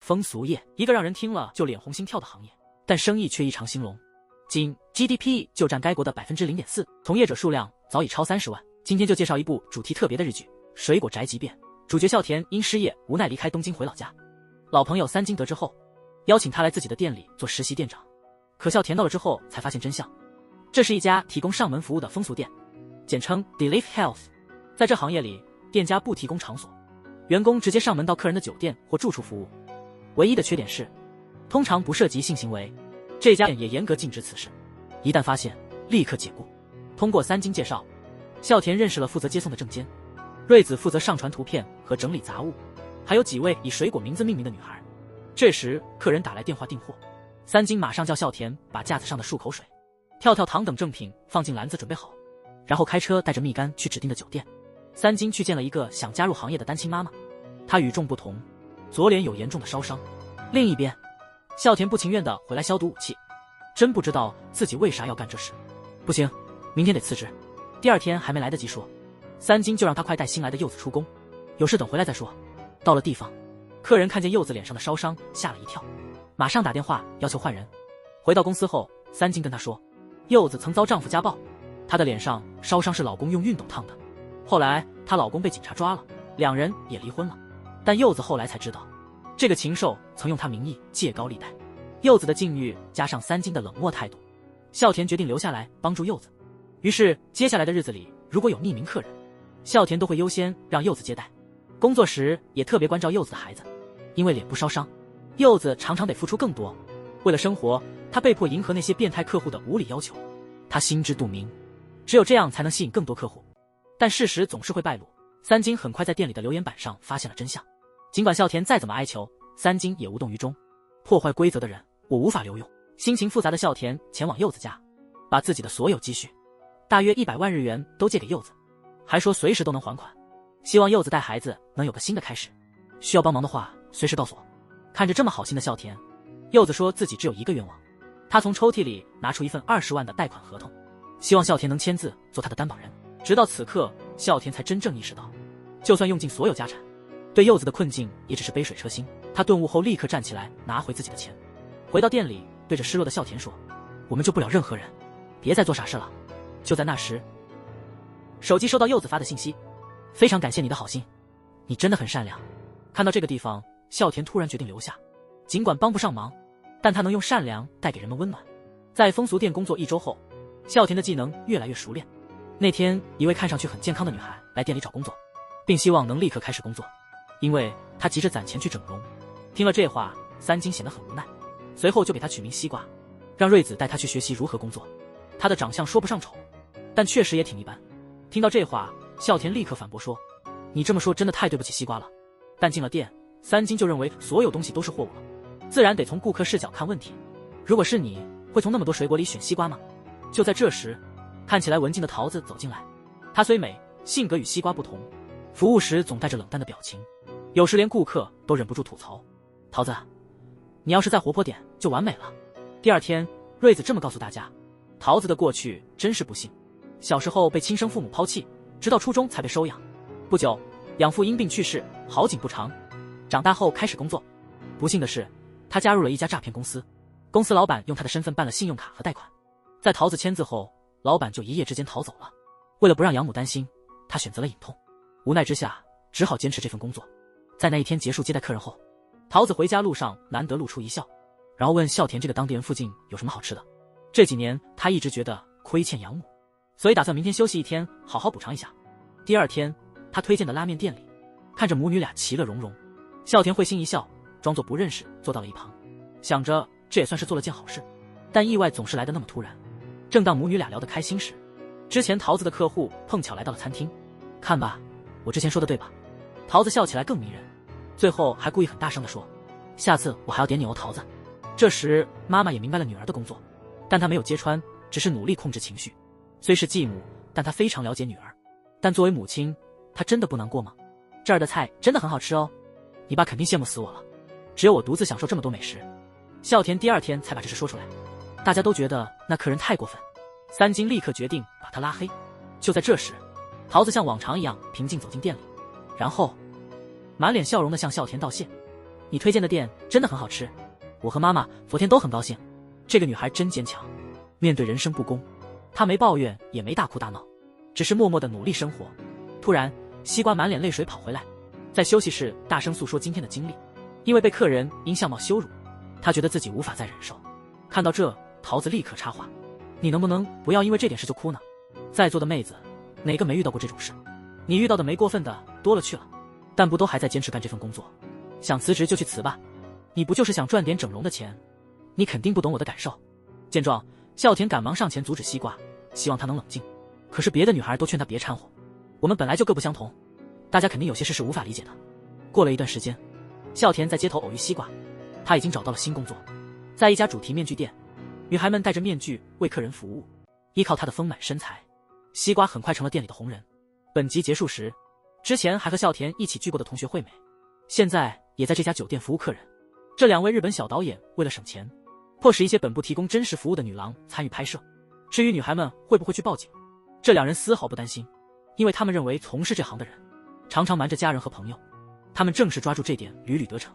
风俗业，一个让人听了就脸红心跳的行业，但生意却异常兴隆。仅 GDP 就占该国的 0.4%， 从业者数量早已超30万。今天就介绍一部主题特别的日剧《水果宅急便》，主角孝田因失业无奈离开东京回老家，老朋友三金得知后，邀请他来自己的店里做实习店长。可孝田到了之后才发现真相，这是一家提供上门服务的风俗店，简称 Delive Health。 在这行业里，店家不提供场所，员工直接上门到客人的酒店或住处服务，唯一的缺点是通常不涉及性行为，这家店也严格禁止此事，一旦发现立刻解雇。通过三金介绍，孝田认识了负责接送的正监，瑞子负责上传图片和整理杂物，还有几位以水果名字命名的女孩。这时客人打来电话订货，三金马上叫孝田把架子上的漱口水、跳跳糖等正品放进篮子准备好，然后开车带着蜜柑去指定的酒店。三金去见了一个想加入行业的单亲妈妈，她与众不同，左脸有严重的烧伤，另一边孝田不情愿地回来消毒武器，真不知道自己为啥要干这事。不行，明天得辞职。第二天还没来得及说，三金就让他快带新来的柚子出宫，有事等回来再说。到了地方，客人看见柚子脸上的烧伤，吓了一跳，马上打电话要求换人。回到公司后，三金跟他说，柚子曾遭丈夫家暴，她的脸上烧伤是老公用熨斗烫的，后来她老公被警察抓了，两人也离婚了。但柚子后来才知道，这个禽兽曾用她名义借高利贷。柚子的境遇加上三金的冷漠态度，孝田决定留下来帮助柚子。于是接下来的日子里，如果有匿名客人，孝田都会优先让柚子接待。工作时也特别关照柚子的孩子，因为脸部烧伤，柚子常常得付出更多。为了生活，他被迫迎合那些变态客户的无理要求。他心知肚明，只有这样才能吸引更多客户。但事实总是会败露，三金很快在店里的留言板上发现了真相。尽管孝田再怎么哀求，三金也无动于衷。破坏规则的人，我无法留用。心情复杂的孝田前往柚子家，把自己的所有积蓄大约100万日元都借给柚子，还说随时都能还款，希望柚子带孩子能有个新的开始，需要帮忙的话随时告诉我。看着这么好心的孝田，柚子说自己只有一个愿望，他从抽屉里拿出一份20万的贷款合同，希望孝田能签字做他的担保人。直到此刻，孝田才真正意识到，就算用尽所有家产，对柚子的困境也只是杯水车薪。他顿悟后立刻站起来拿回自己的钱，回到店里对着失落的孝田说，我们救不了任何人，别再做傻事了。就在那时，手机收到柚子发的信息，非常感谢你的好心，你真的很善良。看到这个地方，孝田突然决定留下，尽管帮不上忙，但他能用善良带给人们温暖。在风俗店工作1周后，孝田的技能越来越熟练。那天一位看上去很健康的女孩来店里找工作，并希望能立刻开始工作，因为她急着攒钱去整容。听了这话，三金显得很无奈，随后就给她取名西瓜，让瑞子带她去学习如何工作。她的长相说不上丑，但确实也挺一般。听到这话，孝田立刻反驳说，你这么说真的太对不起西瓜了。但进了店，三金就认为所有东西都是货物了，自然得从顾客视角看问题。如果是你，会从那么多水果里选西瓜吗？就在这时，看起来文静的桃子走进来，她虽美，性格与西瓜不同，服务时总带着冷淡的表情，有时连顾客都忍不住吐槽，桃子，你要是再活泼点就完美了。第二天，瑞子这么告诉大家，桃子的过去真是不幸，小时候被亲生父母抛弃，直到初中才被收养。不久，养父因病去世，好景不长，长大后开始工作。不幸的是，他加入了一家诈骗公司，公司老板用他的身份办了信用卡和贷款，在桃子签字后，老板就一夜之间逃走了。为了不让养母担心，他选择了隐痛，无奈之下只好坚持这份工作。在那一天结束接待客人后，桃子回家路上难得露出一笑，然后问孝田这个当地人附近有什么好吃的。这几年他一直觉得亏欠养母，所以打算明天休息一天好好补偿一下。第二天，他推荐的拉面店里，看着母女俩其乐融融，孝田会心一笑，装作不认识坐到了一旁，想着这也算是做了件好事。但意外总是来得那么突然。正当母女俩聊得开心时，之前桃子的客户碰巧来到了餐厅。看吧，我之前说的对吧？桃子笑起来更迷人，最后还故意很大声地说，下次我还要点你哦，桃子。这时妈妈也明白了女儿的工作，但她没有揭穿，只是努力控制情绪。虽是继母，但她非常了解女儿，但作为母亲，她真的不难过吗？这儿的菜真的很好吃哦，你爸肯定羡慕死我了，只有我独自享受这么多美食。孝田第二天才把这事说出来，大家都觉得那客人太过分，三金立刻决定把他拉黑。就在这时，桃子像往常一样平静走进店里，然后满脸笑容地向孝田道谢。你推荐的店真的很好吃，我和妈妈昨天都很高兴。这个女孩真坚强，面对人生不公，她没抱怨也没大哭大闹，只是默默的努力生活。突然，西瓜满脸泪水跑回来，在休息室大声诉说今天的经历，因为被客人因相貌羞辱，她觉得自己无法再忍受。看到这，桃子立刻插话：“你能不能不要因为这点事就哭呢？在座的妹子，哪个没遇到过这种事？你遇到的没过分的多了去了，但不都还在坚持干这份工作？想辞职就去辞吧，你不就是想赚点整容的钱？你肯定不懂我的感受。”见状，孝田赶忙上前阻止西瓜，希望他能冷静。可是别的女孩都劝他别掺和，我们本来就各不相同，大家肯定有些事是无法理解的。过了一段时间，孝田在街头偶遇西瓜，他已经找到了新工作，在一家主题面具店，女孩们戴着面具为客人服务。依靠她的丰满身材，西瓜很快成了店里的红人。本集结束时，之前还和孝田一起聚过的同学惠美，现在也在这家酒店服务客人。这两位日本小导演为了省钱，迫使一些本部提供真实服务的女郎参与拍摄。至于女孩们会不会去报警，这两人丝毫不担心，因为他们认为从事这行的人常常瞒着家人和朋友，他们正是抓住这点屡屡得逞。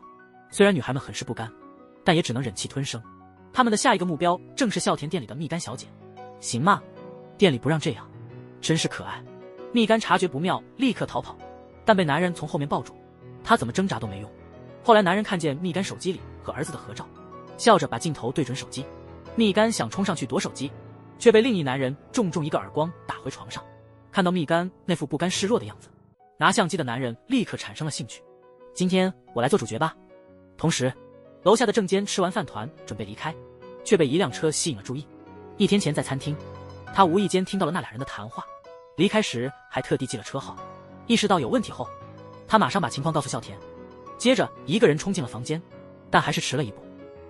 虽然女孩们很是不甘，但也只能忍气吞声。他们的下一个目标正是孝田店里的蜜柑小姐。行吗？店里不让这样，真是可爱。蜜柑察觉不妙，立刻逃跑，但被男人从后面抱住，她怎么挣扎都没用。后来男人看见蜜柑手机里和儿子的合照，笑着把镜头对准手机。蜜柑想冲上去夺手机，却被另一男人重重一个耳光打回床上。看到蜜柑那副不甘示弱的样子，拿相机的男人立刻产生了兴趣。今天我来做主角吧。同时，楼下的正间吃完饭团准备离开，却被一辆车吸引了注意。一天前在餐厅，他无意间听到了那俩人的谈话，离开时还特地记了车号。意识到有问题后，他马上把情况告诉孝田，接着一个人冲进了房间，但还是迟了一步。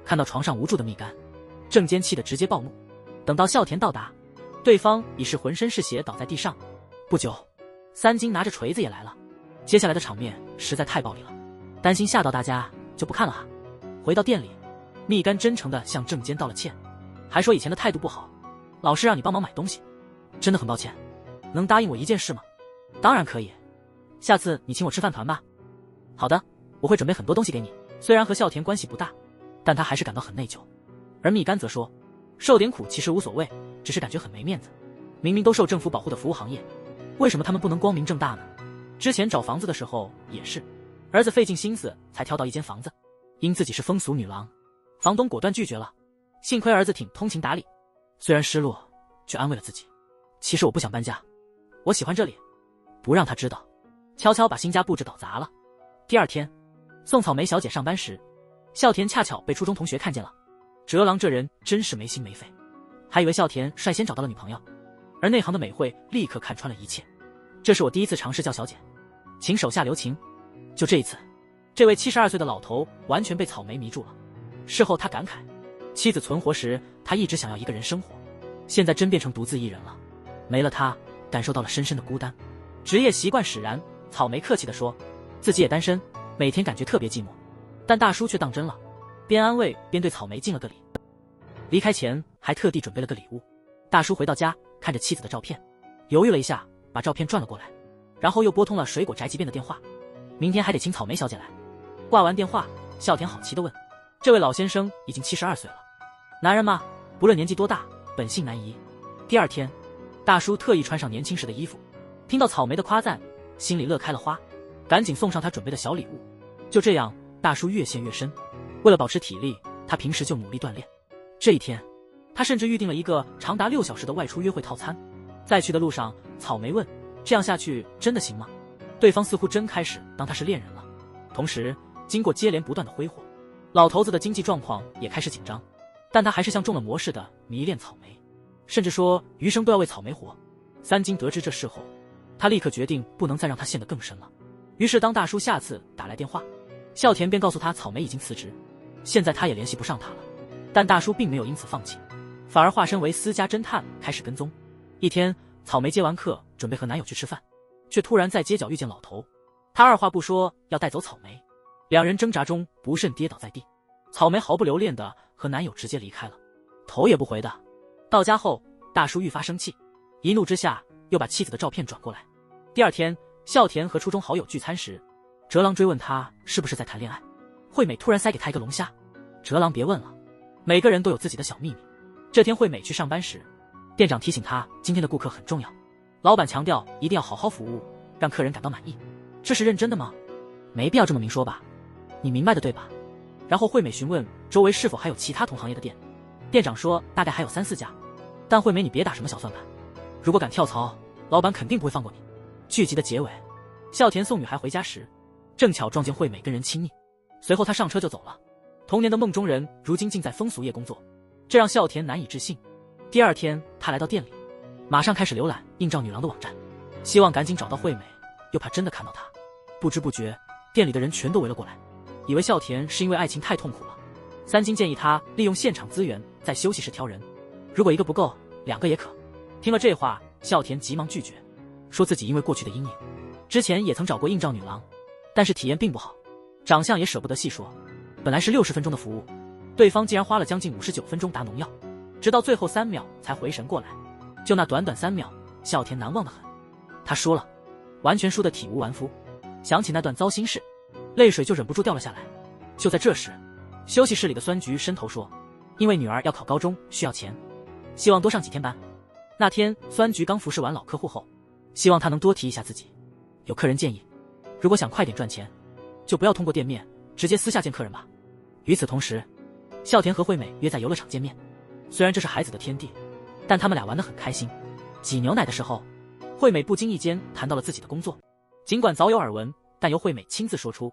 看到床上无助的蜜柑，正间气得直接暴怒。等到孝田到达，对方已是浑身是血倒在地上。不久，三金拿着锤子也来了。接下来的场面实在太暴力了，担心吓到大家就不看了哈。回到店里，蜜柑真诚地向正间道了歉，还说以前的态度不好，老是让你帮忙买东西，真的很抱歉。能答应我一件事吗？当然可以，下次你请我吃饭团吧。好的，我会准备很多东西给你。虽然和孝田关系不大，但他还是感到很内疚。而蜜柑则说，受点苦其实无所谓，只是感觉很没面子。明明都受政府保护的服务行业，为什么他们不能光明正大呢？之前找房子的时候也是，儿子费尽心思才挑到一间房子，因自己是风俗女郎，房东果断拒绝了。幸亏儿子挺通情达理，虽然失落，却安慰了自己。其实我不想搬家，我喜欢这里。不让他知道，悄悄把新家布置搞砸了。第二天，送草莓小姐上班时，孝田恰巧被初中同学看见了。哲郎这人真是没心没肺，还以为孝田率先找到了女朋友，而内行的美惠立刻看穿了一切。这是我第一次尝试叫小姐，请手下留情。就这一次，这位72岁的老头完全被草莓迷住了。事后他感慨，妻子存活时他一直想要一个人生活，现在真变成独自一人了，没了他，感受到了深深的孤单。职业习惯使然，草莓客气地说，自己也单身，每天感觉特别寂寞。但大叔却当真了，边安慰边对草莓敬了个礼。离开前还特地准备了个礼物。大叔回到家，看着妻子的照片，犹豫了一下，把照片转了过来，然后又拨通了水果宅急便的电话，明天还得请草莓小姐来。挂完电话，孝田好奇地问，这位老先生已经72岁了，男人嘛，不论年纪多大，本性难移。第二天，大叔特意穿上年轻时的衣服，听到草莓的夸赞，心里乐开了花，赶紧送上他准备的小礼物。就这样，大叔越陷越深，为了保持体力，他平时就努力锻炼。这一天，他甚至预定了一个长达6小时的外出约会套餐。在去的路上，草莓问，这样下去真的行吗？对方似乎真开始当他是恋人了。同时，经过接连不断的挥霍，老头子的经济状况也开始紧张，但他还是像中了魔似的迷恋草莓，甚至说余生都要为草莓活。三金得知这事后，他立刻决定不能再让他陷得更深了。于是当大叔下次打来电话，孝田便告诉他草莓已经辞职，现在他也联系不上他了。但大叔并没有因此放弃，反而化身为私家侦探开始跟踪。一天，草莓接完课准备和男友去吃饭，却突然在街角遇见老头，他二话不说要带走草莓，两人挣扎中不慎跌倒在地，草莓毫不留恋的和男友直接离开了，头也不回的。到家后，大叔愈发生气，一怒之下又把妻子的照片转过来。第二天，孝田和初中好友聚餐时，哲郎追问他是不是在谈恋爱，惠美突然塞给他一个龙虾。哲郎别问了，每个人都有自己的小秘密。这天惠美去上班时，店长提醒她今天的顾客很重要，老板强调一定要好好服务，让客人感到满意。这是认真的吗？没必要这么明说吧，你明白的对吧？然后惠美询问周围是否还有其他同行业的店，店长说大概还有3、4家，但惠美你别打什么小算盘，如果敢跳槽，老板肯定不会放过你。剧集的结尾，孝田送女孩回家时，正巧撞见惠美跟人亲昵，随后他上车就走了。童年的梦中人如今竟在风俗业工作，这让孝田难以置信。第二天他来到店里，马上开始浏览映照女郎的网站，希望赶紧找到惠美，又怕真的看到她。不知不觉店里的人全都围了过来，以为孝田是因为爱情太痛苦了。三金建议他利用现场资源在休息室挑人，如果1个不够2个也可。听了这话，孝田急忙拒绝，说自己因为过去的阴影，之前也曾找过映照女郎，但是体验并不好，长相也舍不得细说。本来是60分钟的服务，对方竟然花了将近59分钟打农药，直到最后3秒才回神过来。就那短短3秒，孝田难忘得很。他输了，完全输得体无完肤。想起那段糟心事，泪水就忍不住掉了下来。就在这时，休息室里的酸菊伸头说，因为女儿要考高中需要钱，希望多上几天班。那天酸菊刚服侍完老客户后，希望他能多提一下自己。有客人建议，如果想快点赚钱，就不要通过店面，直接私下见客人吧。与此同时，孝田和惠美约在游乐场见面。虽然这是孩子的天地，但他们俩玩得很开心。挤牛奶的时候，惠美不经意间谈到了自己的工作，尽管早有耳闻，但由惠美亲自说出，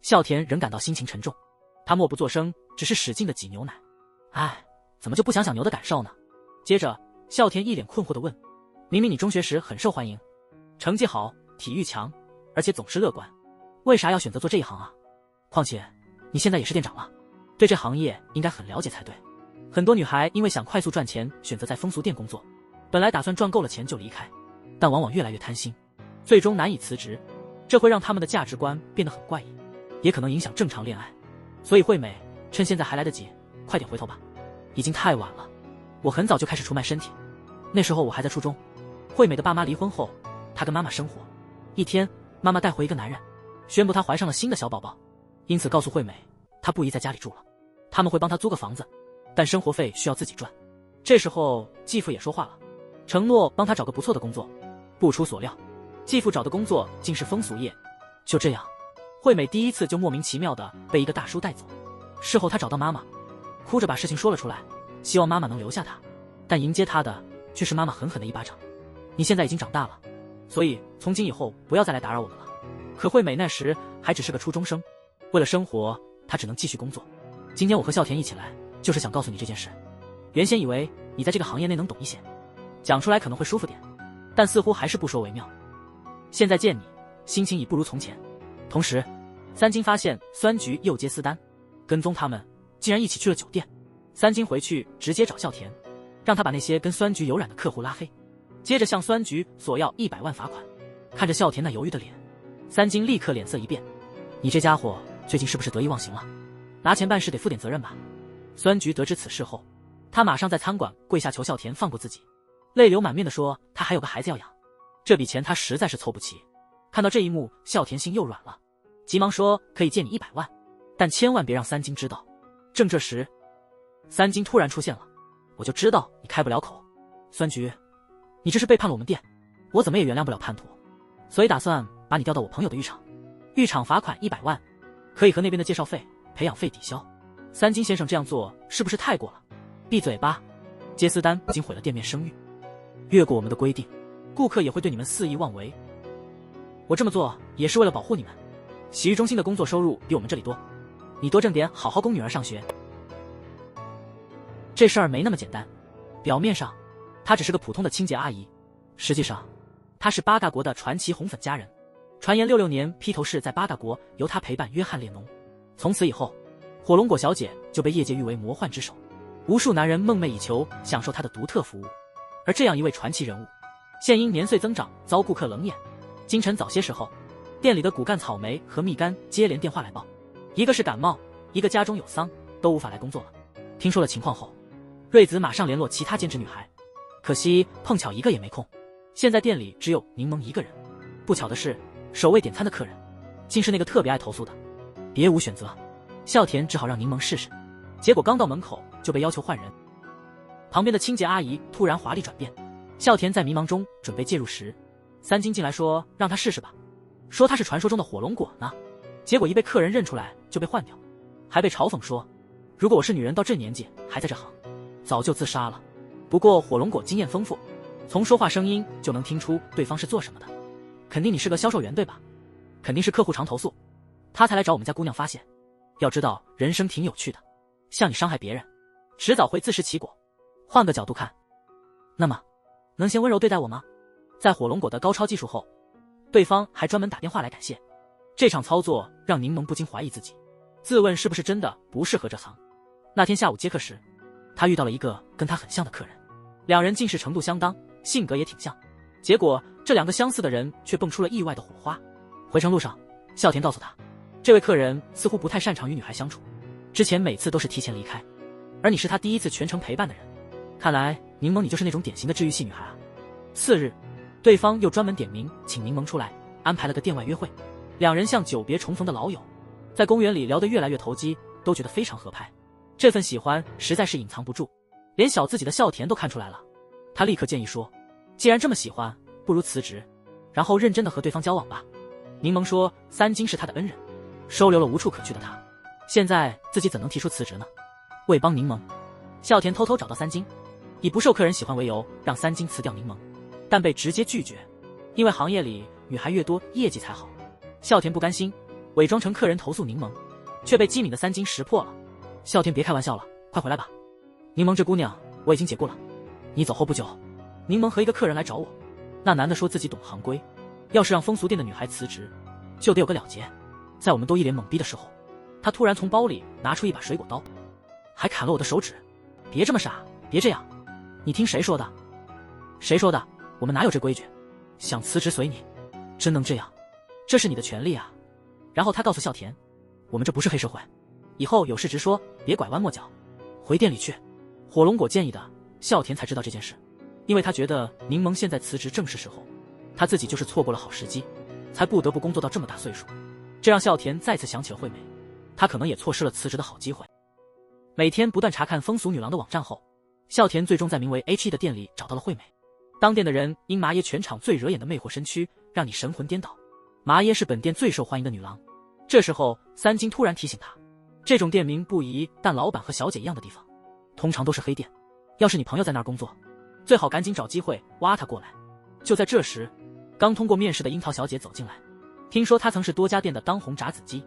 孝田仍感到心情沉重。他默不作声，只是使劲地挤牛奶。唉，怎么就不想想牛的感受呢？接着孝田一脸困惑地问，明明你中学时很受欢迎，成绩好，体育强，而且总是乐观，为啥要选择做这一行啊？况且你现在也是店长了，对这行业应该很了解才对。很多女孩因为想快速赚钱，选择在风俗店工作，本来打算赚够了钱就离开，但往往越来越贪心，最终难以辞职，这会让他们的价值观变得很怪异，也可能影响正常恋爱。所以惠美，趁现在还来得及，快点回头吧，已经太晚了。我很早就开始出卖身体，那时候我还在初中。惠美的爸妈离婚后，她跟妈妈生活。一天，妈妈带回一个男人，宣布她怀上了新的小宝宝，因此告诉惠美，她不宜在家里住了，他们会帮她租个房子，但生活费需要自己赚。这时候继父也说话了，承诺帮她找个不错的工作。不出所料，继父找的工作竟是风俗业。就这样，惠美第一次就莫名其妙地被一个大叔带走。事后她找到妈妈，哭着把事情说了出来，希望妈妈能留下她，但迎接她的却是妈妈狠狠的一巴掌。你现在已经长大了，所以从今以后不要再来打扰我们了。可惠美那时还只是个初中生，为了生活，她只能继续工作。今天我和孝田一起来，就是想告诉你这件事。原先以为你在这个行业内能懂一些，讲出来可能会舒服点，但似乎还是不说为妙。现在见你，心情已不如从前。同时，三金发现酸菊又接私单，跟踪他们，竟然一起去了酒店。三金回去直接找孝田，让他把那些跟酸菊有染的客户拉黑，接着向酸菊索要100万罚款。看着孝田那犹豫的脸，三金立刻脸色一变，你这家伙最近是不是得意忘形了？拿钱办事得负点责任吧。酸菊得知此事后，他马上在餐馆跪下求孝田放过自己，泪流满面地说他还有个孩子要养，这笔钱他实在是凑不齐。看到这一幕，孝田心又软了，急忙说可以借你100万，但千万别让三金知道。正这时，三金突然出现了，我就知道你开不了口。酸菊，你这是背叛了我们店，我怎么也原谅不了叛徒，所以打算把你调到我朋友的浴场，浴场罚款100万，可以和那边的介绍费、培养费抵消。三金先生这样做是不是太过了？闭嘴吧！接私单不仅毁了店面声誉，越过我们的规定，顾客也会对你们肆意妄为。我这么做也是为了保护你们。洗浴中心的工作收入比我们这里多，你多挣点，好好供女儿上学。这事儿没那么简单，表面上她只是个普通的清洁阿姨，实际上她是巴嘎国的传奇红粉佳人。传言66年披头士在巴嘎国由她陪伴约翰列侬，从此以后，火龙果小姐就被业界誉为魔幻之手，无数男人梦寐以求享受她的独特服务。而这样一位传奇人物，现因年岁增长遭顾客冷眼。今晨早些时候，店里的骨干草莓和蜜柑接连电话来报，一个是感冒，一个家中有丧，都无法来工作了。听说了情况后，瑞子马上联络其他兼职女孩，可惜碰巧一个也没空。现在店里只有柠檬一个人。不巧的是，首位点餐的客人竟是那个特别爱投诉的。别无选择，孝田只好让柠檬试试，结果刚到门口就被要求换人。旁边的清洁阿姨突然华丽转变，孝田在迷茫中准备介入时，三金进来说让他试试吧，说他是传说中的火龙果呢。结果一被客人认出来就被换掉，还被嘲讽说如果我是女人到这年纪还在这行，早就自杀了。不过火龙果经验丰富，从说话声音就能听出对方是做什么的。肯定你是个销售员对吧？肯定是客户常投诉，他才来找我们家姑娘发泄。要知道人生挺有趣的，像你伤害别人，迟早会自食其果。换个角度看，那么能先温柔对待我吗？在火龙果的高超技术后，对方还专门打电话来感谢。这场操作让柠檬不禁怀疑自己，自问是不是真的不适合这行。那天下午接客时，他遇到了一个跟他很像的客人，两人近视程度相当，性格也挺像。结果这两个相似的人却蹦出了意外的火花。回程路上，孝田告诉他，这位客人似乎不太擅长与女孩相处，之前每次都是提前离开，而你是他第一次全程陪伴的人。看来柠檬你就是那种典型的治愈系女孩啊。次日，对方又专门点名请柠檬出来，安排了个店外约会。两人像久别重逢的老友，在公园里聊得越来越投机，都觉得非常合拍。这份喜欢实在是隐藏不住，连小自己的孝田都看出来了。他立刻建议说，既然这么喜欢，不如辞职，然后认真的和对方交往吧。柠檬说三金是他的恩人，收留了无处可去的他，现在自己怎能提出辞职呢？为帮柠檬，孝田偷偷找到三金，以不受客人喜欢为由让三金辞掉柠檬，但被直接拒绝，因为行业里女孩越多业绩才好。孝田不甘心，伪装成客人投诉柠檬，却被机敏的三金识破了。孝田别开玩笑了，快回来吧，柠檬这姑娘我已经解雇了。你走后不久，柠檬和一个客人来找我，那男的说自己懂行规，要是让风俗店的女孩辞职，就得有个了结。在我们都一脸懵逼的时候，他突然从包里拿出一把水果刀，还砍了我的手指。别这么傻，别这样，你听谁说的？谁说的？我们哪有这规矩？想辞职随你，真能这样？这是你的权利啊。然后他告诉孝田，我们这不是黑社会，以后有事直说，别拐弯抹角，回店里去。火龙果建议的，孝田才知道这件事，因为他觉得柠檬现在辞职正是时候，他自己就是错过了好时机，才不得不工作到这么大岁数。这让孝田再次想起了惠美，他可能也错失了辞职的好机会。每天不断查看风俗女郎的网站后，孝田最终在名为 H.E 的店里找到了惠美。当店的人因麻耶全场最惹眼的魅惑身躯，让你神魂颠倒。麻耶是本店最受欢迎的女郎。这时候三金突然提醒他，这种店名不宜，但老板和小姐一样的地方通常都是黑店，要是你朋友在那儿工作，最好赶紧找机会挖他过来。就在这时，刚通过面试的樱桃小姐走进来，听说她曾是多家店的当红炸子鸡。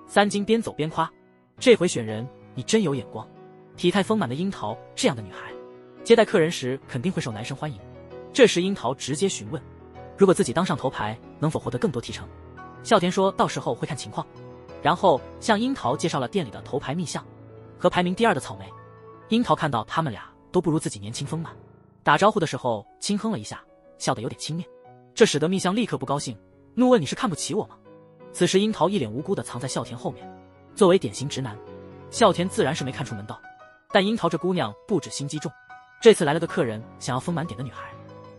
三金边走边夸，这回选人你真有眼光，体态丰满的樱桃这样的女孩，接待客人时肯定会受男生欢迎。这时樱桃直接询问，如果自己当上头牌，能否获得更多提成？孝田说到时候会看情况，然后向樱桃介绍了店里的头牌秘相和排名第2的草莓。樱桃看到他们俩都不如自己年轻丰满，打招呼的时候轻哼了一下，笑得有点轻蔑，这使得秘相立刻不高兴，怒问你是看不起我吗？此时樱桃一脸无辜地藏在孝田后面，作为典型直男，孝田自然是没看出门道。但樱桃这姑娘不止心机重，这次来了个客人想要分满点的女孩，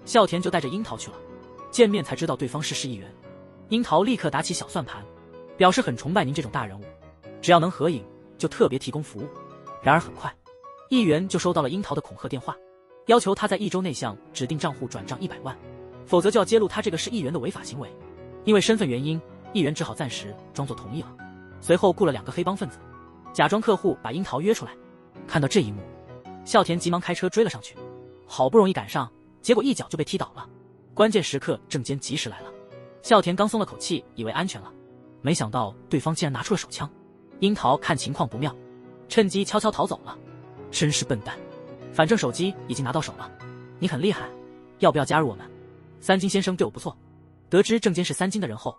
孝田就带着樱桃去了。见面才知道对方是市议员，樱桃立刻打起小算盘，表示很崇拜您这种大人物，只要能合影就特别提供服务。然而很快，议员就收到了樱桃的恐吓电话，要求他在1周内向指定账户转账100万，否则就要揭露他这个市议员的违法行为。因为身份原因，议员只好暂时装作同意了。随后雇了2个黑帮分子，假装客户把樱桃约出来。看到这一幕，孝田急忙开车追了上去，好不容易赶上，结果一脚就被踢倒了。关键时刻郑坚及时来了，孝田刚松了口气，以为安全了，没想到对方竟然拿出了手枪。樱桃看情况不妙，趁机悄悄逃走了。真是笨蛋，反正手机已经拿到手了，你很厉害，要不要加入我们？三金先生对我不错。得知郑坚是三金的人后，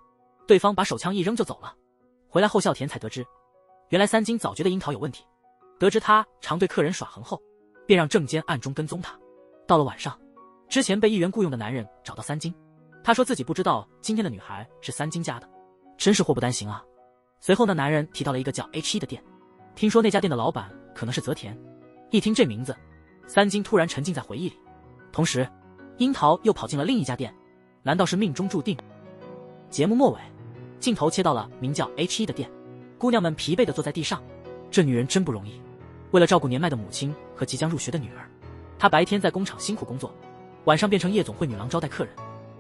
对方把手枪一扔就走了。回来后孝田才得知，原来三金早觉得樱桃有问题，得知他常对客人耍横后，便让郑坚暗中跟踪他。到了晚上，之前被议员雇佣的男人找到三金，他说自己不知道今天的女孩是三金家的，真是祸不单行啊。随后那男人提到了一个叫 H.E 的店，听说那家店的老板可能是泽田。一听这名字，三金突然沉浸在回忆里。同时樱桃又跑进了另一家店，难道是命中注定？节目末尾，镜头切到了名叫 H.E 的店，姑娘们疲惫地坐在地上。这女人真不容易，为了照顾年迈的母亲和即将入学的女儿，她白天在工厂辛苦工作，晚上变成夜总会女郎招待客人。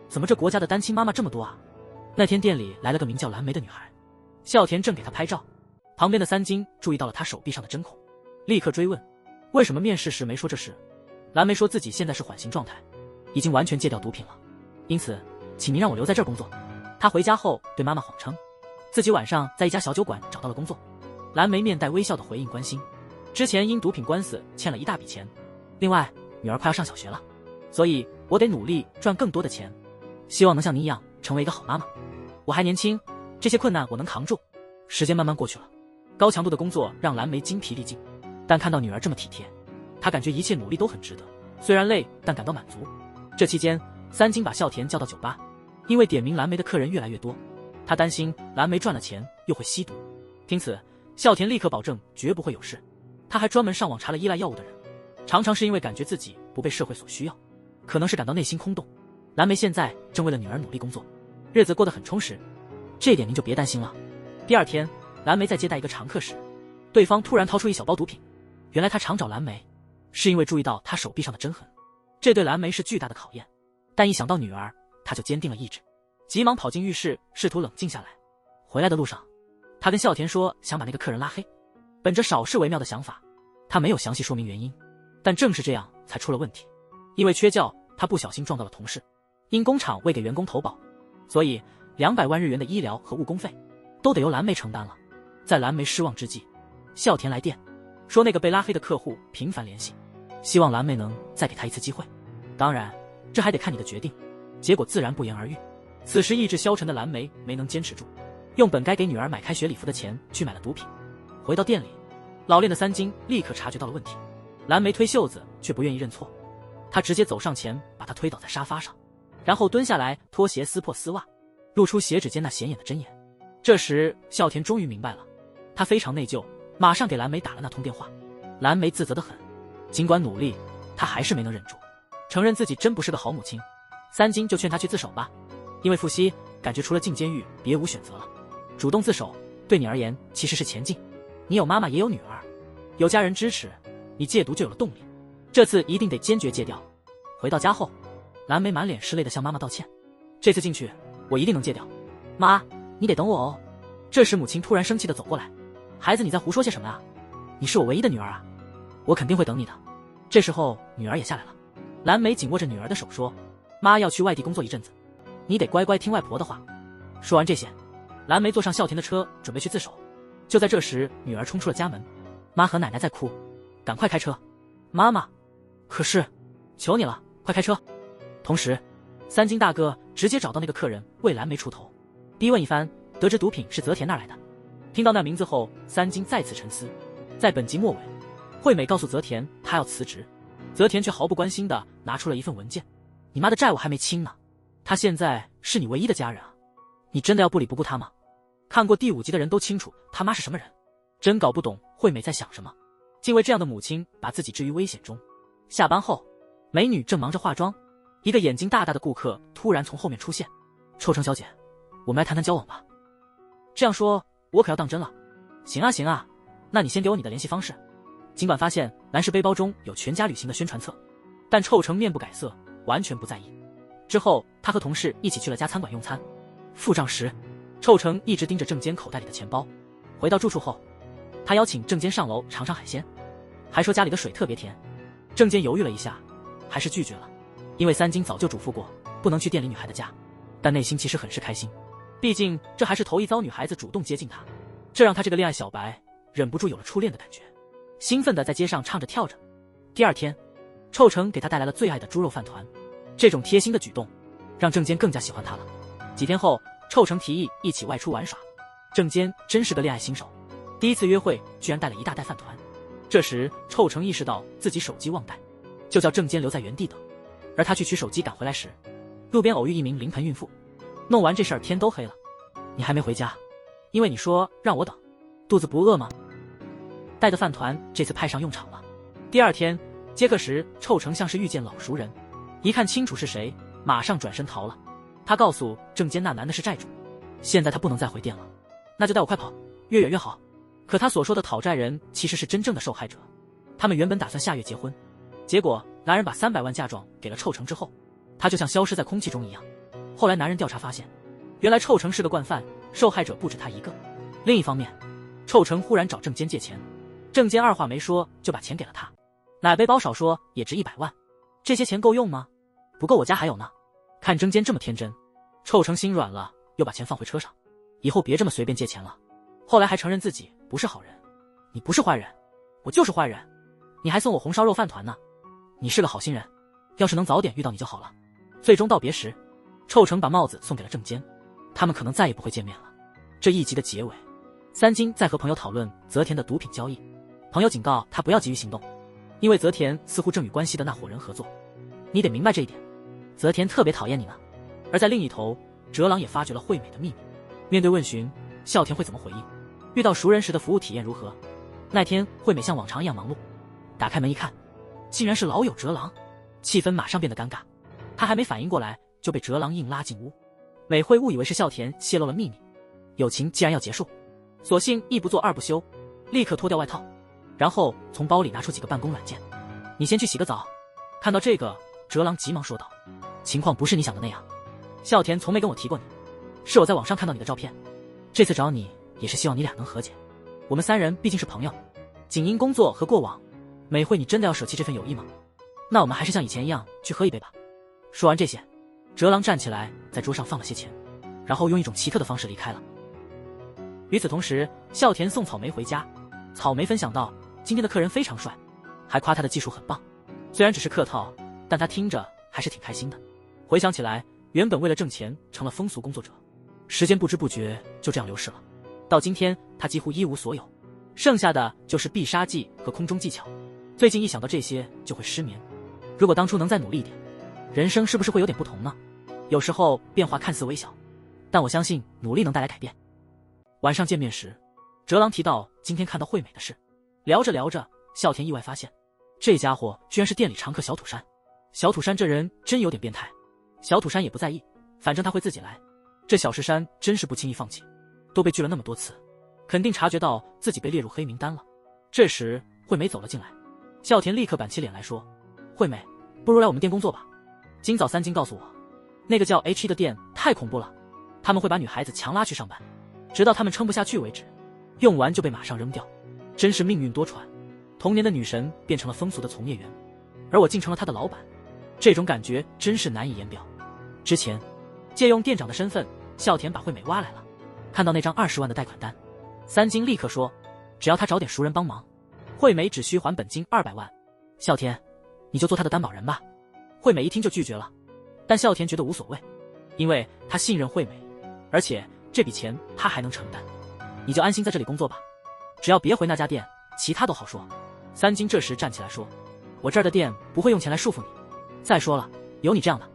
怎么这国家的单亲妈妈这么多啊？那天店里来了个名叫蓝莓的女孩，孝田正给她拍照，旁边的三金注意到了她手臂上的针孔，立刻追问为什么面试时没说这事。蓝莓说自己现在是缓刑状态，已经完全戒掉毒品了，因此请您让我留在这儿工作。她回家后对妈妈谎称自己晚上在一家小酒馆找到了工作。蓝莓面带微笑的回应关心，之前因毒品官司欠了一大笔钱，另外女儿快要上小学了，所以我得努力赚更多的钱，希望能像你一样成为一个好妈妈。我还年轻，这些困难我能扛住。时间慢慢过去了，高强度的工作让蓝莓精疲力尽，但看到女儿这么体贴，她感觉一切努力都很值得，虽然累但感到满足。这期间，三金把孝田叫到酒吧，因为点名蓝莓的客人越来越多，他担心蓝莓赚了钱又会吸毒，听此孝田立刻保证绝不会有事。他还专门上网查了依赖药物的人，常常是因为感觉自己不被社会所需要，可能是感到内心空洞。蓝莓现在正为了女儿努力工作，日子过得很充实，这一点您就别担心了。第二天，蓝莓在接待一个常客时，对方突然掏出一小包毒品，原来他常找蓝莓是因为注意到她手臂上的针痕，这对蓝莓是巨大的考验，但一想到女儿，他就坚定了意志，急忙跑进浴室试图冷静下来。回来的路上，他跟孝田说想把那个客人拉黑，本着少事为妙的想法，他没有详细说明原因，但正是这样才出了问题。因为缺觉，他不小心撞到了同事，因工厂未给员工投保，所以200万日元的医疗和误工费都得由蓝莓承担了。在蓝莓失望之际，孝田来电说那个被拉黑的客户频繁联系，希望蓝莓能再给他一次机会，当然这还得看你的决定。结果自然不言而喻。此时意志消沉的蓝莓没能坚持住，用本该给女儿买开学礼服的钱去买了毒品。回到店里，老练的三金立刻察觉到了问题，蓝莓推袖子却不愿意认错，他直接走上前把她推倒在沙发上，然后蹲下来脱鞋撕破丝袜，露出鞋指间那显眼的针眼。这时孝田终于明白了，他非常内疚，马上给蓝莓打了那通电话。蓝莓自责得很，尽管努力，他还是没能忍住，承认自己真不是个好母亲。三金就劝他去自首吧，因为傅西感觉除了进监狱别无选择了，主动自首对你而言其实是前进，你有妈妈也有女儿，有家人支持，你戒毒就有了动力，这次一定得坚决戒掉。回到家后，蓝莓满脸是泪的向妈妈道歉，这次进去我一定能戒掉，妈你得等我哦。这时母亲突然生气地走过来，孩子你在胡说些什么啊，你是我唯一的女儿啊，我肯定会等你的。这时候女儿也下来了，蓝莓紧握着女儿的手说，妈要去外地工作一阵子，你得乖乖听外婆的话。说完这些，蓝莓坐上孝田的车准备去自首，就在这时女儿冲出了家门，妈和奶奶在哭，赶快开车。妈妈，可是求你了，快开车。同时三金大哥直接找到那个客人为蓝莓出头，逼问一番，得知毒品是泽田那儿来的。听到那名字后，三金再次沉思。在本集末尾，惠美告诉泽田她要辞职，泽田却毫不关心地拿出了一份文件，你妈的债我还没清呢，她现在是你唯一的家人啊，你真的要不理不顾她吗？看过第5集的人都清楚他妈是什么人，真搞不懂惠美在想什么，竟为这样的母亲把自己置于危险中。下班后，美女正忙着化妆，一个眼睛大大的顾客突然从后面出现，臭成小姐，我们来谈谈交往吧。这样说我可要当真了。行啊行啊，那你先给我你的联系方式。尽管发现男士背包中有全家旅行的宣传册，但臭成面不改色，完全不在意。之后他和同事一起去了家餐馆用餐，付账时臭成一直盯着郑坚口袋里的钱包。回到住处后，他邀请郑坚上楼尝尝海鲜，还说家里的水特别甜。郑坚犹豫了一下，还是拒绝了，因为三金早就嘱咐过不能去店里女孩的家，但内心其实很是开心，毕竟这还是头一遭女孩子主动接近他，这让他这个恋爱小白忍不住有了初恋的感觉，兴奋地在街上唱着跳着。第二天，臭成给他带来了最爱的猪肉饭团，这种贴心的举动让郑坚更加喜欢他了。几天后，臭成提议一起外出玩耍，郑坚真是个恋爱新手，第一次约会居然带了一大袋饭团。这时臭成意识到自己手机忘带，就叫郑坚留在原地等，而他去取手机赶回来时，路边偶遇一名临盆孕妇。弄完这事儿天都黑了，你还没回家，因为你说让我等，肚子不饿吗？带的饭团这次派上用场了。第二天接客时，臭成像是遇见老熟人，一看清楚是谁，马上转身逃了。他告诉郑坚那男的是债主，现在他不能再回店了，那就带我快跑，越远越好。可他所说的讨债人其实是真正的受害者，他们原本打算下月结婚，结果男人把300万嫁妆给了臭成之后，他就像消失在空气中一样。后来男人调查发现，原来臭成是个惯犯，受害者不止他一个。另一方面，臭成忽然找郑坚借钱，郑坚二话没说就把钱给了他，奶背包少说也值100万，这些钱够用吗？不够，我家还有呢。看郑坚这么天真，臭成心软了，又把钱放回车上，以后别这么随便借钱了。后来还承认自己不是好人。你不是坏人，我就是坏人，你还送我红烧肉饭团呢，你是个好心人，要是能早点遇到你就好了。最终道别时，臭成把帽子送给了郑坚，他们可能再也不会见面了。这一集的结尾，三金在和朋友讨论泽田的毒品交易，朋友警告他不要急于行动，因为泽田似乎正与关西的那伙人合作，你得明白这一点，泽田特别讨厌你呢。而在另一头，哲郎也发觉了惠美的秘密。面对问询，孝田会怎么回应？遇到熟人时的服务体验如何？那天惠美像往常一样忙碌，打开门一看，竟然是老友哲郎，气氛马上变得尴尬。他还没反应过来，就被哲郎硬拉进屋。美惠误以为是孝田泄露了秘密，友情既然要结束，索性一不做二不休，立刻脱掉外套，然后从包里拿出几个办公软件。你先去洗个澡。看到这个，哲郎急忙说道，情况不是你想的那样，孝田从没跟我提过你，是我在网上看到你的照片，这次找你也是希望你俩能和解，我们3人毕竟是朋友，仅因工作和过往。美惠，你真的要舍弃这份友谊吗？那我们还是像以前一样去喝一杯吧。说完这些，哲郎站起来在桌上放了些钱，然后用一种奇特的方式离开了。与此同时，孝田送草莓回家，草莓分享到今天的客人非常帅，还夸他的技术很棒。虽然只是客套，但他听着还是挺开心的。回想起来，原本为了挣钱成了风俗工作者，时间不知不觉就这样流逝了。到今天他几乎一无所有，剩下的就是必杀技和空中技巧。最近一想到这些就会失眠。如果当初能再努力一点，人生是不是会有点不同呢？有时候变化看似微小，但我相信努力能带来改变。晚上见面时，哲郎提到今天看到惠美的事，聊着聊着，孝田意外发现这家伙居然是店里常客小土山。小土山这人真有点变态，小土山也不在意，反正他会自己来。这小石山真是不轻易放弃，都被拒了那么多次，肯定察觉到自己被列入黑名单了。这时惠美走了进来，孝田立刻板起脸来说，惠美，不如来我们店工作吧。今早三金告诉我，那个叫 H1 的店太恐怖了，他们会把女孩子强拉去上班，直到他们撑不下去为止，用完就被马上扔掉。真是命运多舛，童年的女神变成了风俗的从业员，而我竟成了她的老板，这种感觉真是难以言表。之前借用店长的身份，孝田把惠美挖来了，看到那张20万的贷款单，三金立刻说只要他找点熟人帮忙，惠美只需还本金200万。孝田，你就做他的担保人吧。惠美一听就拒绝了，但孝田觉得无所谓，因为他信任惠美，而且这笔钱他还能承担。你就安心在这里工作吧，只要别回那家店，其他都好说。三金这时站起来说，我这儿的店不会用钱来束缚你，再说了，有你这样的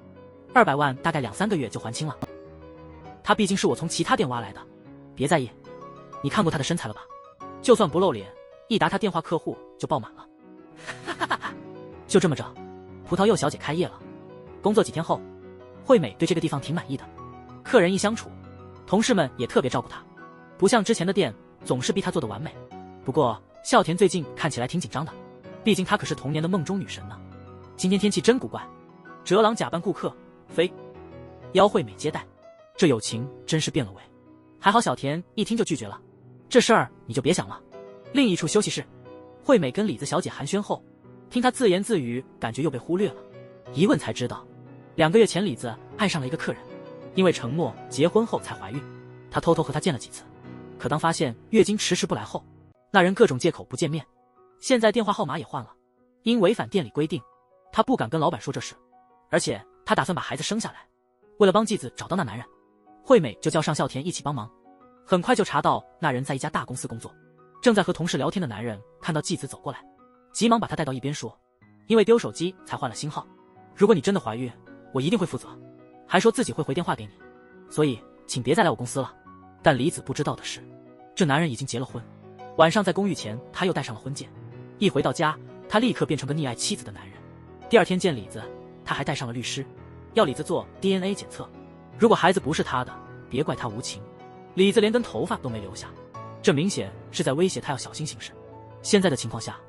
200万大概2-3个月就还清了。他毕竟是我从其他店挖来的，别在意。你看过他的身材了吧？就算不露脸，一打他电话客户就爆满了。就这么着，葡萄柚小姐开业了。工作几天后，惠美对这个地方挺满意的，客人一相处，同事们也特别照顾她，不像之前的店总是逼她做得完美。不过孝田最近看起来挺紧张的，毕竟她可是童年的梦中女神呢。今天天气真古怪，哲郎假扮顾客非邀惠美接待，这友情真是变了味。还好小田一听就拒绝了，这事儿你就别想了。另一处休息室，惠美跟李子小姐寒暄后，听她自言自语，感觉又被忽略了。一问才知道，2个月前李子爱上了一个客人，因为承诺结婚后才怀孕，她偷偷和他见了几次，可当发现月经迟迟不来后，那人各种借口不见面。现在电话号码也换了，因违反店里规定，她不敢跟老板说这事，而且她打算把孩子生下来。为了帮继子找到那男人，惠美就叫上孝田一起帮忙。很快就查到那人在一家大公司工作，正在和同事聊天的男人看到继子走过来，急忙把他带到一边说，因为丢手机才换了新号，如果你真的怀孕，我一定会负责，还说自己会回电话给你，所以请别再来我公司了。但李子不知道的是，这男人已经结了婚，晚上在公寓前他又戴上了婚戒，一回到家他立刻变成个溺爱妻子的男人。第二天见李子，他还带上了律师，要李子做 DNA 检测，如果孩子不是他的，别怪他无情。李子连根头发都没留下，这明显是在威胁他要小心行事。现在的情况下，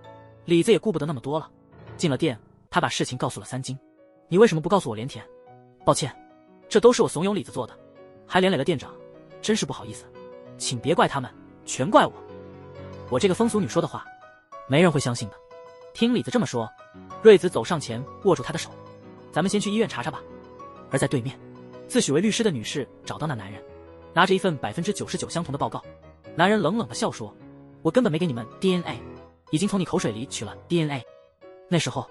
李子也顾不得那么多了。进了店，他把事情告诉了三金。你为什么不告诉我连田？抱歉，这都是我怂恿李子做的，还连累了店长，真是不好意思，请别怪他们，全怪我。我这个风俗女说的话，没人会相信的。听李子这么说，瑞子走上前握住他的手，咱们先去医院查查吧。而在对面，自诩为律师的女士找到那男人，拿着一份99%相同的报告。男人冷冷地笑说，我根本没给你们 DNA， 已经从你口水里取了 DNA。 那时候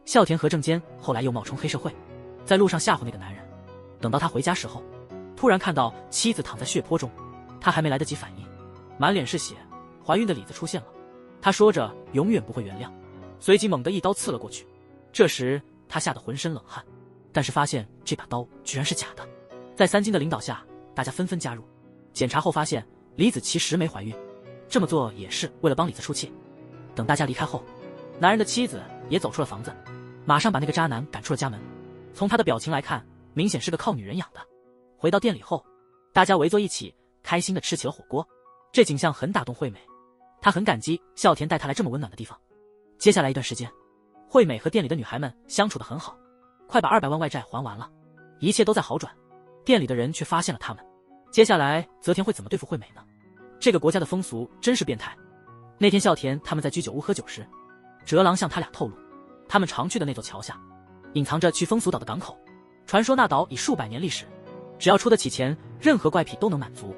孝田和正坚后来又冒充黑社会，在路上吓唬那个男人。等到他回家时候，突然看到妻子躺在血泊中，他还没来得及反应，满脸是血，怀孕的李子出现了。他说着永远不会原谅，随即猛地一刀刺了过去。这时他吓得浑身冷汗，但是发现这把刀居然是假的。在三金的领导下，大家纷纷加入检查后，发现李子其实没怀孕，这么做也是为了帮李子出气。等大家离开后，男人的妻子也走出了房子，马上把那个渣男赶出了家门。从他的表情来看，明显是个靠女人养的。回到店里后，大家围坐一起，开心地吃起了火锅。这景象很打动惠美，她很感激孝田带她来这么温暖的地方。接下来一段时间，惠美和店里的女孩们相处得很好，快把200万外债还完了，一切都在好转。店里的人却发现了他们。接下来泽田会怎么对付惠美呢？这个国家的风俗真是变态。那天孝田他们在居酒屋喝酒时，哲郎向他俩透露，他们常去的那座桥下隐藏着去风俗岛的港口，传说那岛已数百年历史，只要出得起钱，任何怪癖都能满足。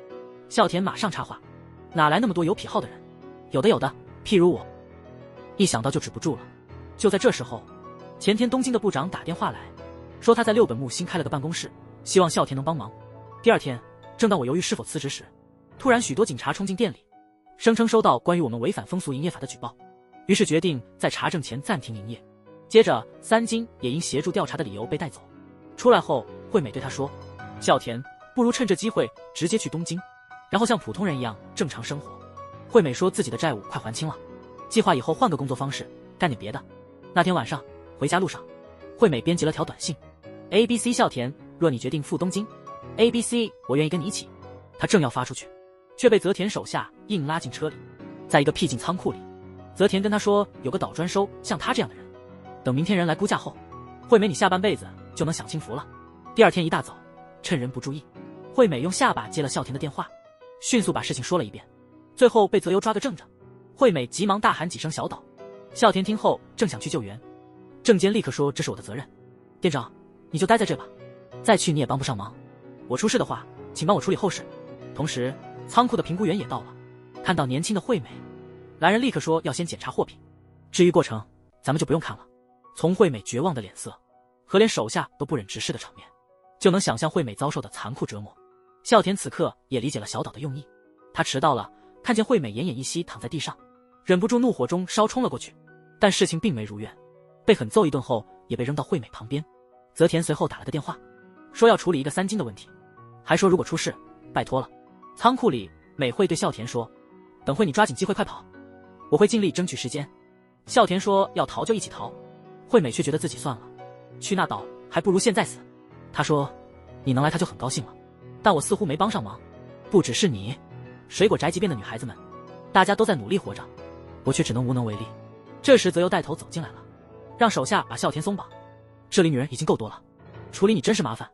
孝田马上插话，哪来那么多有癖好的人？有的，譬如我。一想到就止不住了。就在这时候，前天东京的部长打电话来，说他在六本木新开了个办公室，希望孝田能帮忙。第二天，正当我犹豫是否辞职时，突然许多警察冲进店里，声称收到关于我们违反风俗营业法的举报，于是决定在查证前暂停营业。接着三金也因协助调查的理由被带走。出来后，惠美对他说，孝田，不如趁这机会直接去东京，然后像普通人一样正常生活。惠美说自己的债务快还清了，计划以后换个工作方式，干点别的。那天晚上回家路上，惠美编辑了条短信， ABC 孝田，若你决定赴东京， ABC 我愿意跟你一起。他正要发出去，却被泽田手下硬拉进车里。在一个僻静仓库里，泽田跟他说，有个岛专收像他这样的人，等明天人来估价后，惠美你下半辈子就能享清福了。第二天一大早，趁人不注意，惠美用下巴接了孝田的电话，迅速把事情说了一遍，最后被泽优抓个正着。惠美急忙大喊几声小岛。孝田听后正想去救援，正坚立刻说，这是我的责任，店长你就待在这吧，再去你也帮不上忙，我出事的话请帮我处理后事。同时仓库的评估员也到了，看到年轻的惠美，来人立刻说要先检查货品，至于过程咱们就不用看了。从惠美绝望的脸色和连手下都不忍直视的场面，就能想象惠美遭受的残酷折磨。孝田此刻也理解了小岛的用意，他迟到了，看见惠美奄奄一息躺在地上，忍不住怒火中烧冲了过去，但事情并没如愿，被狠揍一顿后也被扔到惠美旁边。泽田随后打了个电话，说要处理一个三金的问题，还说如果出事拜托了。仓库里美惠对孝田说，等会你抓紧机会快跑，我会尽力争取时间。孝田说要逃就一起逃，惠美却觉得自己算了，去那岛还不如现在死。他说你能来他就很高兴了，但我似乎没帮上忙。不只是你，水果宅急便的女孩子们，大家都在努力活着，我却只能无能为力。这时泽优带头走进来了，让手下把孝田松绑，这里女人已经够多了，处理你真是麻烦，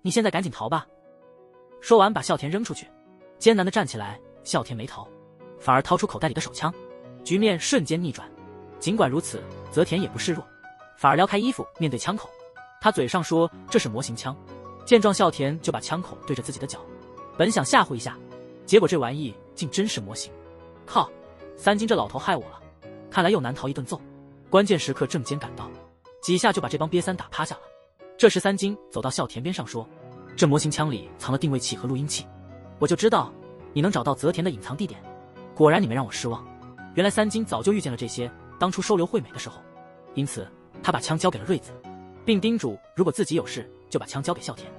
你现在赶紧逃吧。说完把孝田扔出去，艰难地站起来。孝田没逃，反而掏出口袋里的手枪，局面瞬间逆转。尽管如此，泽田也不示弱，反而撩开衣服面对枪口。他嘴上说这是模型枪，见状孝田就把枪口对着自己的脚，本想吓唬一下，结果这玩意竟真是模型。靠，三金这老头害我了，看来又难逃一顿揍。关键时刻正坚赶到，几下就把这帮瘪三打趴下了。这时三金走到孝田边上说，这模型枪里藏了定位器和录音器，我就知道你能找到泽田的隐藏地点，果然你没让我失望。原来三金早就预见了这些，当初收留惠美的时候，因此他把枪交给了瑞子，并叮嘱如果自己有事就把枪交给孝田。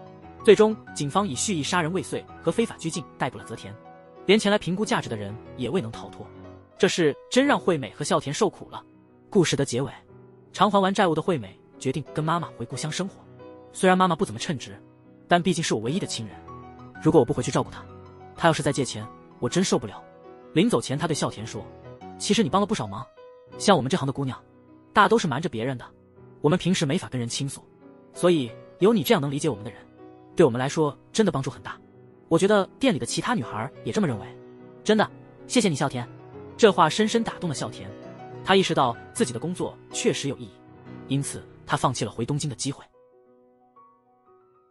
最终警方以蓄意杀人未遂和非法拘禁逮捕了泽田，连前来评估价值的人也未能逃脱。这事真让惠美和孝田受苦了。故事的结尾，偿还完债务的惠美决定跟妈妈回故乡生活。虽然妈妈不怎么称职，但毕竟是我唯一的亲人，如果我不回去照顾她，她要是再借钱，我真受不了。临走前，他对孝田说：“其实你帮了不少忙，像我们这行的姑娘，大都是瞒着别人的，我们平时没法跟人倾诉，所以有你这样能理解我们的人，对我们来说真的帮助很大。我觉得店里的其他女孩也这么认为。真的，谢谢你，孝田。”这话深深打动了孝田，他意识到自己的工作确实有意义，因此他放弃了回东京的机会。